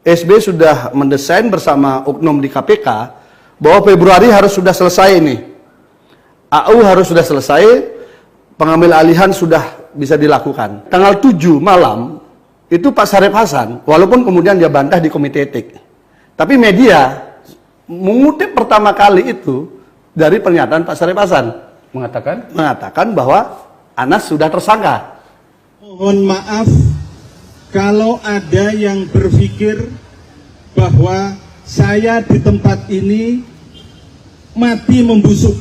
SBY sudah mendesain bersama oknum di KPK bahwa Februari harus sudah selesai ini. AU harus sudah selesai, pengambil alihan sudah bisa dilakukan. Tanggal 7 malam, itu Pak Syarif Hasan, walaupun kemudian dia bantah di komite etik. Tapi media mengutip pertama kali itu dari pernyataan Pak Syarif Hasan. Mengatakan bahwa Anas sudah tersangka. Mohon maaf kalau ada yang berpikir bahwa saya di tempat ini mati membusuk.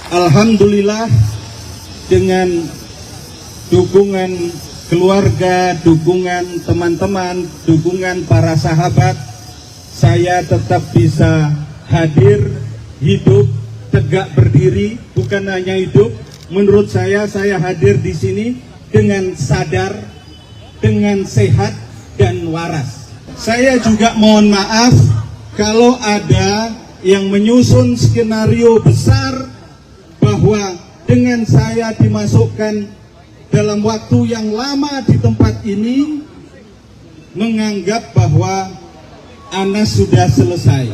Alhamdulillah dengan dukungan keluarga, dukungan teman-teman, dukungan para sahabat, saya tetap bisa hadir, hidup, tegak berdiri, bukan hanya hidup. Menurut saya hadir di sini dengan sadar, dengan sehat dan waras. Saya juga mohon maaf kalau ada yang menyusun skenario besar bahwa dengan saya dimasukkan dalam waktu yang lama di tempat ini, menganggap bahwa Anas sudah selesai.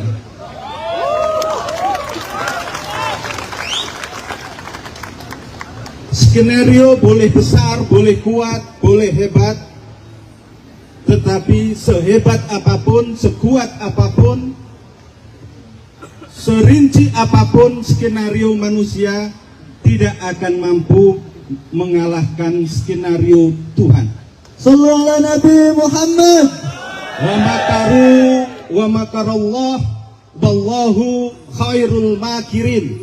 Skenario boleh besar, boleh kuat, boleh hebat, tetapi sehebat apapun, sekuat apapun, serinci apapun skenario manusia tidak akan mampu mengalahkan skenario Tuhan. Sallallahu ala Nabi Muhammad. Wa makaru wa makarallah wallahu khairul makirin.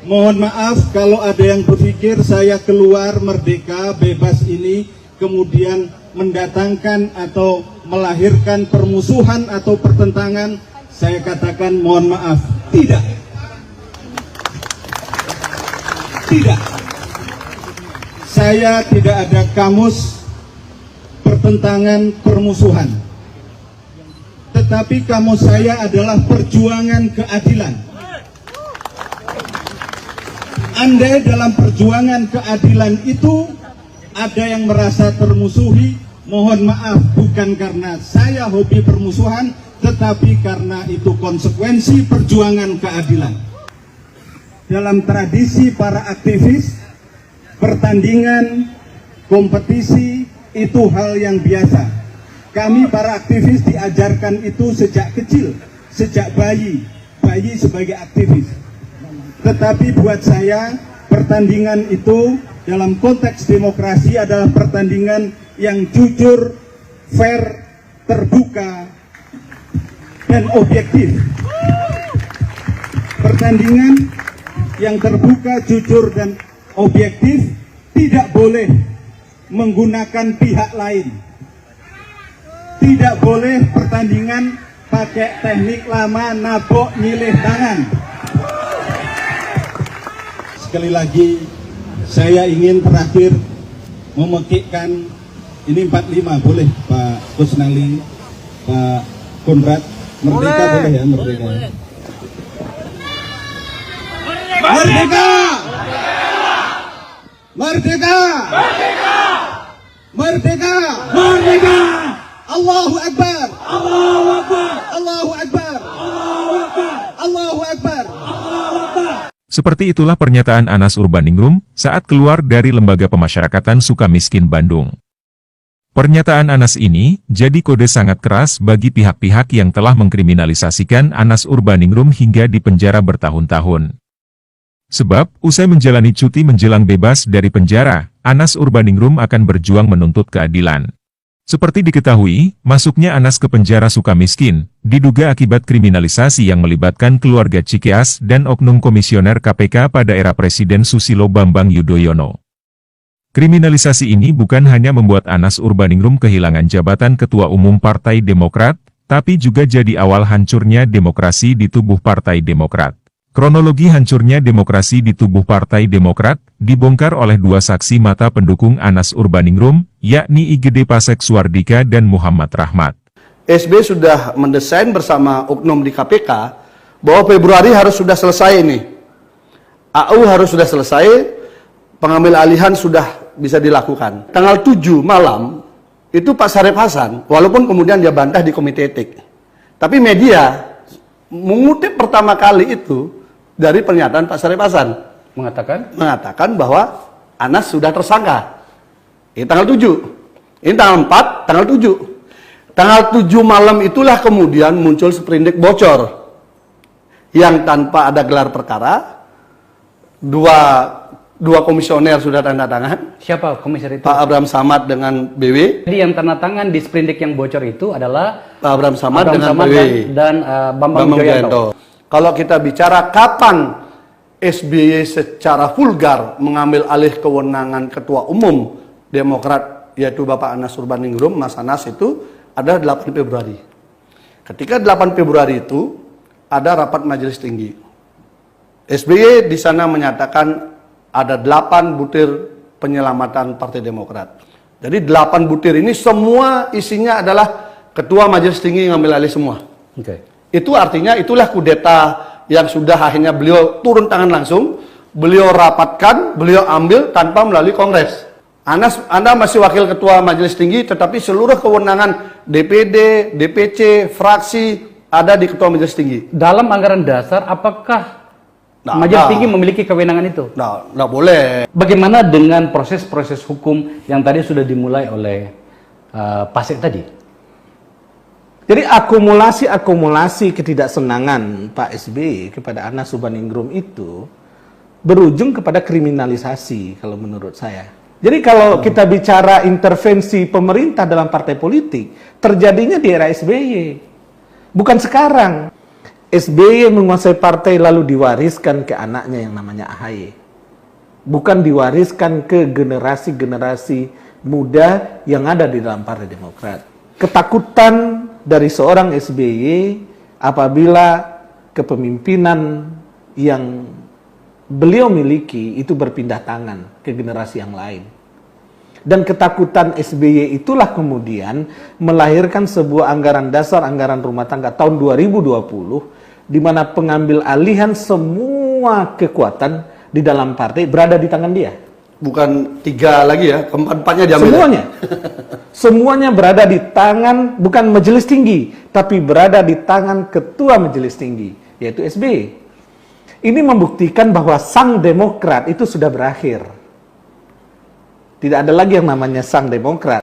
Mohon maaf kalau ada yang berpikir saya keluar merdeka bebas ini kemudian mendatangkan atau melahirkan permusuhan atau pertentangan. Saya katakan mohon maaf, tidak. Tidak. Saya tidak ada kamus pertentangan permusuhan. Tetapi kamus saya adalah perjuangan keadilan. Andai dalam perjuangan keadilan itu ada yang merasa termusuhi, mohon maaf, bukan karena saya hobi permusuhan, tetapi karena itu konsekuensi perjuangan keadilan. Dalam tradisi para aktivis, pertandingan, kompetisi itu hal yang biasa. Kami para aktivis diajarkan itu sejak kecil, sejak bayi sebagai aktivis. Tetapi buat saya, pertandingan itu dalam konteks demokrasi adalah pertandingan yang jujur, fair, terbuka, dan objektif. Pertandingan yang terbuka, jujur, dan objektif tidak boleh menggunakan pihak lain. Tidak boleh pertandingan pakai teknik lama, nabok, nyilih tangan. Sekali lagi, saya ingin terakhir memekikkan ini 45, boleh Pak Kusnali, Pak Konrad. Merdeka boleh ya, merdeka. Merdeka! Merdeka! Merdeka! Merdeka! Allahu Akbar! Allahu Akbar! Allahu Akbar! Allahu Akbar! Allahu Akbar! Allahu Akbar! Seperti itulah pernyataan Anas Urbaningrum saat keluar dari Lembaga Pemasyarakatan Sukamiskin Bandung. Pernyataan Anas ini jadi kode sangat keras bagi pihak-pihak yang telah mengkriminalisasikan Anas Urbaningrum hingga dipenjara bertahun-tahun. Sebab, usai menjalani cuti menjelang bebas dari penjara, Anas Urbaningrum akan berjuang menuntut keadilan. Seperti diketahui, masuknya Anas ke penjara Sukamiskin, diduga akibat kriminalisasi yang melibatkan keluarga Cikeas dan oknum komisioner KPK pada era Presiden Susilo Bambang Yudhoyono. Kriminalisasi ini bukan hanya membuat Anas Urbaningrum kehilangan jabatan Ketua Umum Partai Demokrat, tapi juga jadi awal hancurnya demokrasi di tubuh Partai Demokrat. Kronologi hancurnya demokrasi di tubuh Partai Demokrat dibongkar oleh dua saksi mata pendukung Anas Urbaningrum, yakni IGD Pasek Suardika dan Muhammad Rahmat. SBY sudah mendesain bersama oknum di KPK bahwa Februari harus sudah selesai ini. AU harus sudah selesai, pengambil alihan sudah bisa dilakukan. Tanggal 7 malam, itu Pak Syarif Hasan, walaupun kemudian dia bantah di komite etik. Tapi media mengutip pertama kali itu dari pernyataan Pak Syarif Hasan. Mengatakan bahwa Anas sudah tersangka. Ini tanggal 7. Ini tanggal 4, tanggal 7. Tanggal 7 malam itulah kemudian muncul sprindik bocor yang tanpa ada gelar perkara, dua komisioner sudah tanda tangan. Siapa komisioner itu? Pak Abraham Samad dengan BW. Jadi yang tanda tangan di sprindik yang bocor itu adalah Pak Abraham Samad dengan BW dan Bambang Wijoyanto. Kalau kita bicara kapan SBY secara vulgar mengambil alih kewenangan Ketua Umum Demokrat, yaitu Bapak Anas Urbaningrum, Mas Anas, itu ada 8 Februari. Ketika 8 Februari itu ada rapat majelis tinggi. SBY di sana menyatakan ada 8 butir penyelamatan Partai Demokrat. Jadi 8 butir ini semua isinya adalah ketua majelis tinggi ngambil alih semua. Itu artinya itulah kudeta yang sudah akhirnya beliau turun tangan langsung, beliau rapatkan, beliau ambil tanpa melalui kongres. Anas, Anda masih wakil ketua majelis tinggi, tetapi seluruh kewenangan DPD, DPC, fraksi ada di ketua majelis tinggi. Dalam anggaran dasar, apakah majelis tinggi memiliki kewenangan itu? Nggak boleh. Bagaimana dengan proses-proses hukum yang tadi sudah dimulai oleh Pasek tadi? Jadi akumulasi ketidaksenangan Pak SBY kepada Anas Urbaningrum itu berujung kepada kriminalisasi kalau menurut saya. Jadi kalau kita bicara intervensi pemerintah dalam partai politik, terjadinya di era SBY. Bukan sekarang. SBY menguasai partai lalu diwariskan ke anaknya yang namanya AHY. Bukan diwariskan ke generasi-generasi muda yang ada di dalam Partai Demokrat. Ketakutan dari seorang SBY apabila kepemimpinan yang beliau miliki itu berpindah tangan ke generasi yang lain. Dan ketakutan SBY itulah kemudian melahirkan sebuah anggaran dasar, anggaran rumah tangga tahun 2020, di mana pengambil alihan semua kekuatan di dalam partai berada di tangan dia. Bukan 3 lagi ya, keempat-empatnya diambil. Semuanya. Semuanya berada di tangan, bukan majelis tinggi, tapi berada di tangan ketua majelis tinggi, yaitu SBY. Ini membuktikan bahwa sang Demokrat itu sudah berakhir. Tidak ada lagi yang namanya sang Demokrat.